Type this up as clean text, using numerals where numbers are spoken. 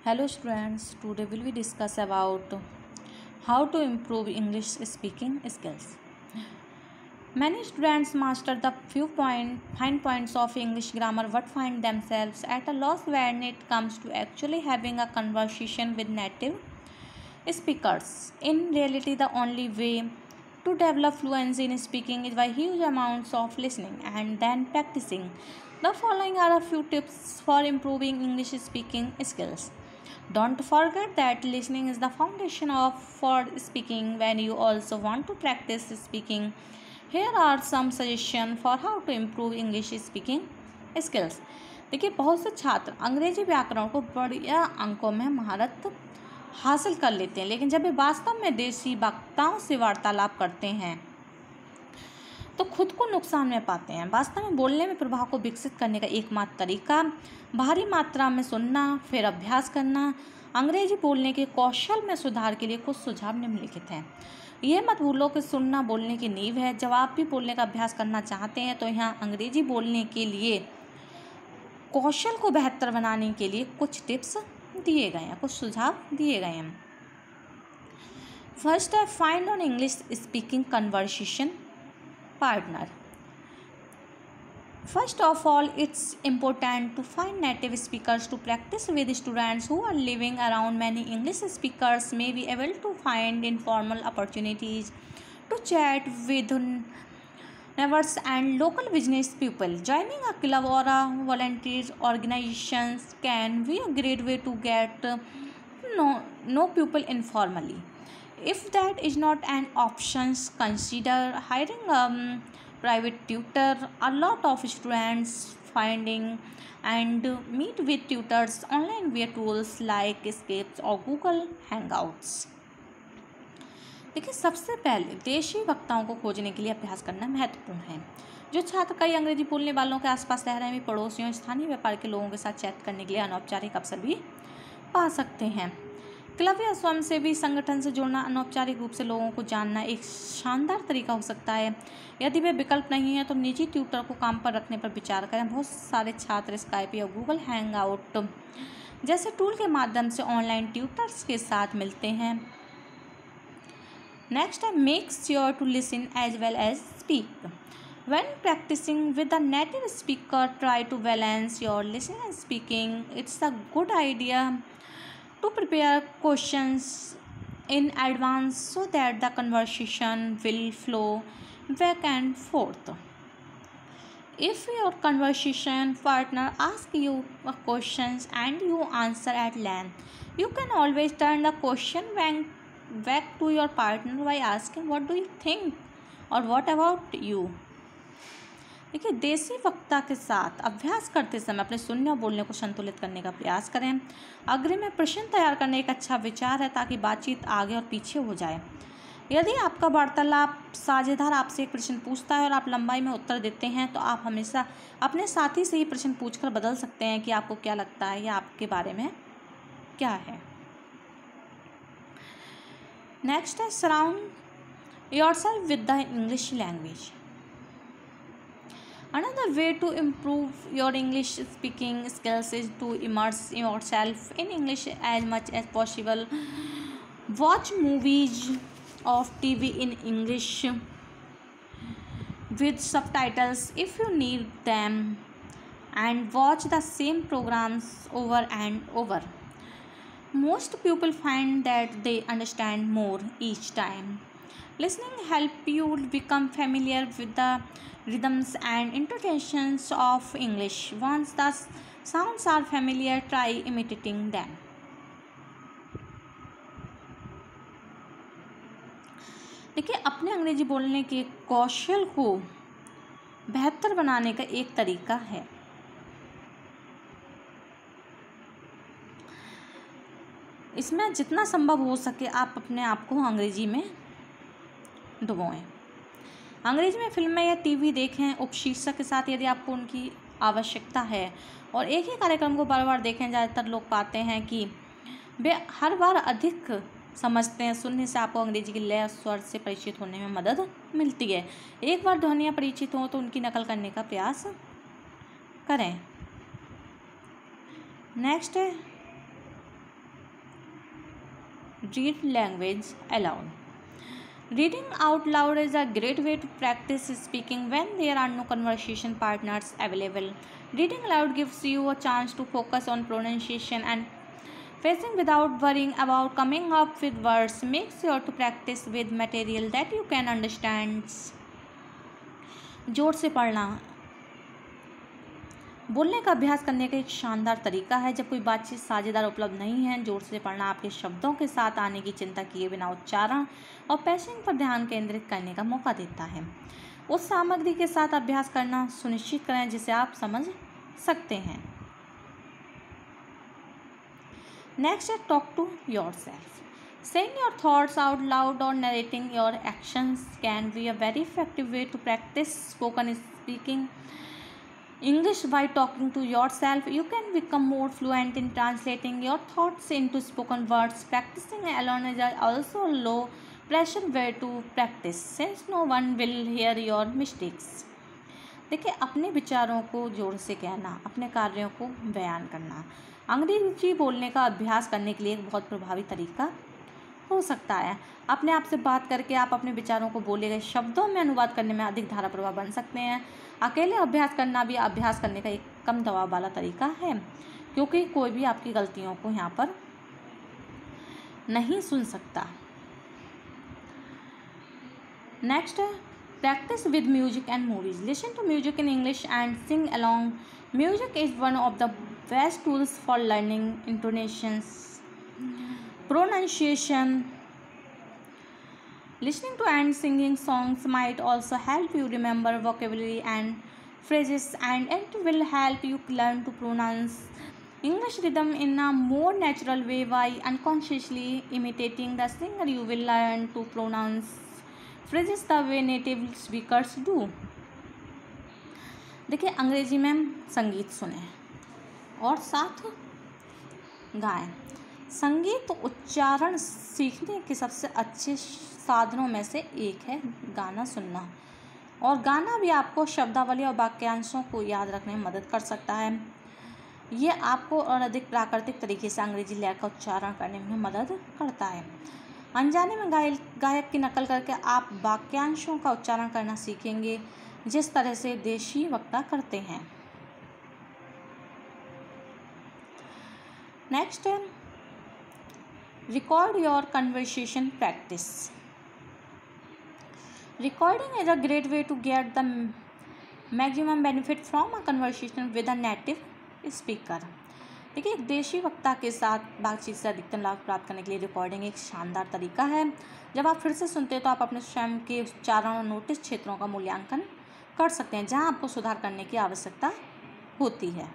Hello students, today will we discuss about how to improve English speaking skills. Many students master the fine points of English grammar but find themselves at a loss when it comes to actually having a conversation with native speakers. In reality, the only way to develop fluency in speaking is by huge amounts of listening and then practicing. The following are a few tips for improving English speaking skills. Don't forget that listening is the foundation for speaking. When you also want to practice speaking, here are some suggestions for how to improve English speaking skills. देखिए, बहुत से छात्र अंग्रेजी व्याकरण को बढ़िया अंकों में महारत हासिल कर लेते हैं, लेकिन जब वे वास्तव में देसी वक्ताओं से वार्तालाप करते हैं तो खुद को नुकसान में पाते हैं। वास्तव में बोलने में प्रभाव को विकसित करने का एकमात्र तरीका भारी मात्रा में सुनना, फिर अभ्यास करना। अंग्रेजी बोलने के कौशल में सुधार के लिए कुछ सुझाव निम्नलिखित हैं। यह मत भूलो कि सुनना बोलने की नींव है। जब आप भी बोलने का अभ्यास करना चाहते हैं तो यहाँ अंग्रेजी बोलने के लिए कौशल को बेहतर बनाने के लिए कुछ टिप्स दिए गए हैं, कुछ सुझाव दिए गए हैं। फर्स्ट है, find on English speaking conversation partner. First of all, it's important to find native speakers to practice with. Students who are living around many English speakers may be able to find informal opportunities to chat with neighbors and local business people. Joining a club or a volunteer organizations can be a great way to get to know people informally. If that is not an option, consider hiring a private tutor. A lot of students finding and meet with tutors online via tools like Escape or Google Hangouts. देखिए, सबसे पहले देशी वक्ताओं को खोजने के लिए अभ्यास करना महत्वपूर्ण है। जो छात्र कई अंग्रेजी बोलने वालों के आसपास रह रहे हैं, पड़ोसियों, स्थानीय व्यापार के लोगों के साथ चैट करने के लिए अनौपचारिक अवसर भी पा सकते हैं। क्लब या स्वयंसेवी संगठन से जुड़ना, अनौपचारिक रूप से लोगों को जानना एक शानदार तरीका हो सकता है। यदि वे विकल्प नहीं है तो निजी ट्यूटर को काम पर रखने पर विचार करें। बहुत सारे छात्र स्काइप या गूगल हैंगआउट जैसे टूल के माध्यम से ऑनलाइन ट्यूटर्स के साथ मिलते हैं। नेक्स्ट है, make sure to listen as well as speak. When practicing with a native speaker, try to balance your listening and speaking. It's a good idea to prepare questions in advance so that the conversation will flow back and forth. If your conversation partner asks you questions and you answer at length, you can always turn the question back to your partner by asking, what do you think or what about you? देखिए, देसी वक्ता के साथ अभ्यास करते समय अपने सुनने और बोलने को संतुलित करने का प्रयास करें। अग्रिम में प्रश्न तैयार करने एक अच्छा विचार है ताकि बातचीत आगे और पीछे हो जाए। यदि आपका वार्तालाप साझेदार आपसे एक प्रश्न पूछता है और आप लंबाई में उत्तर देते हैं तो आप हमेशा अपने साथी से ही प्रश्न पूछकर बदल सकते हैं कि आपको क्या लगता है या आपके बारे में क्या है। नेक्स्ट है, surround yourself with the English language. Another way to improve your English speaking skills is to immerse yourself in English as much as possible. Watch movies or TV in English with subtitles if you need them, and watch the same programs over and over. Most people find that they understand more each time. Listening helps you become familiar with the rhythms and intonations of English. Once the sounds are familiar, try imitating them. देखिए, अपने अंग्रेजी बोलने के कौशल को बेहतर बनाने का एक तरीका है इसमें जितना संभव हो सके आप अपने आप को अंग्रेजी में डुबोएं। अंग्रेजी में फिल्में या टीवी देखें उपशीर्षक के साथ यदि आपको उनकी आवश्यकता है, और एक ही कार्यक्रम को बार बार देखें। ज़्यादातर लोग पाते हैं कि वे हर बार अधिक समझते हैं। सुनने से आपको अंग्रेजी के लय और स्वर से परिचित होने में मदद मिलती है। एक बार ध्वनियाँ परिचित हों तो उनकी नकल करने का प्रयास करें। नेक्स्ट है, read language aloud. Reading out loud is a great way to practice speaking when there are no conversation partners available. Reading aloud gives you a chance to focus on pronunciation and phrasing without worrying about coming up with words. Make sure to practice with material that you can understand. जोर से पढ़ना बोलने का अभ्यास करने का एक शानदार तरीका है। जब कोई बातचीत साझेदार उपलब्ध नहीं है, जोर से पढ़ना आपके शब्दों के साथ आने की चिंता किए बिना उच्चारण और पैसिंग पर ध्यान केंद्रित करने का मौका देता है। उस सामग्री के साथ अभ्यास करना सुनिश्चित करें जिसे आप समझ सकते हैं। नेक्स्ट है talk to yourself. Saying your thoughts out loud or narrating your actions can be a very effective way to practice spoken speaking English by talking to yourself. You can become more fluent in translating your thoughts into spoken words. Practicing alone is also a low pressure way to practice since no one will hear your mistakes. देखिए, अपने विचारों को जोर से कहना, अपने कार्यों को बयान करना अंग्रेजी बोलने का अभ्यास करने के लिए एक बहुत प्रभावी तरीका हो सकता है। अपने आप से बात करके आप अपने विचारों को बोले गए शब्दों में अनुवाद करने में अधिक धारा प्रवाह बन सकते हैं। अकेले अभ्यास करना भी अभ्यास करने का एक कम दबाव वाला तरीका है, क्योंकि कोई भी आपकी गलतियों को यहाँ पर नहीं सुन सकता। नेक्स्ट है practice with music and movies. Listen to music in English and sing along. Music is one of the best tools for learning intonations, pronunciation. Listening to and singing songs might also help you remember vocabulary and phrases, and it will help you learn to pronounce English rhythm in a more natural way. By unconsciously imitating the singer, you will learn to pronounce phrases the way native speakers do. देखिए, अंग्रेजी में संगीत सुने और साथ गाएं। संगीत उच्चारण सीखने के सबसे अच्छे साधनों में से एक है गाना सुनना, और गाना भी आपको शब्दावली और वाक्यांशों को याद रखने में मदद कर सकता है। ये आपको और अधिक प्राकृतिक तरीके से अंग्रेजी लय का उच्चारण करने में मदद करता है। अनजाने में गायक की नकल करके आप वाक्यांशों का उच्चारण करना सीखेंगे जिस तरह से देशी वक्ता करते हैं। नेक्स्ट है record your conversation practice. Recording is a great way to get the maximum benefit from a conversation with a native speaker. देखिए, एक देशी वक्ता के साथ बातचीत से अधिकतम लाभ प्राप्त करने के लिए रिकॉर्डिंग एक शानदार तरीका है। जब आप फिर से सुनते हैं तो आप अपने स्वयं के उच्चारण और नोटिस क्षेत्रों का मूल्यांकन कर सकते हैं जहां आपको सुधार करने की आवश्यकता होती है।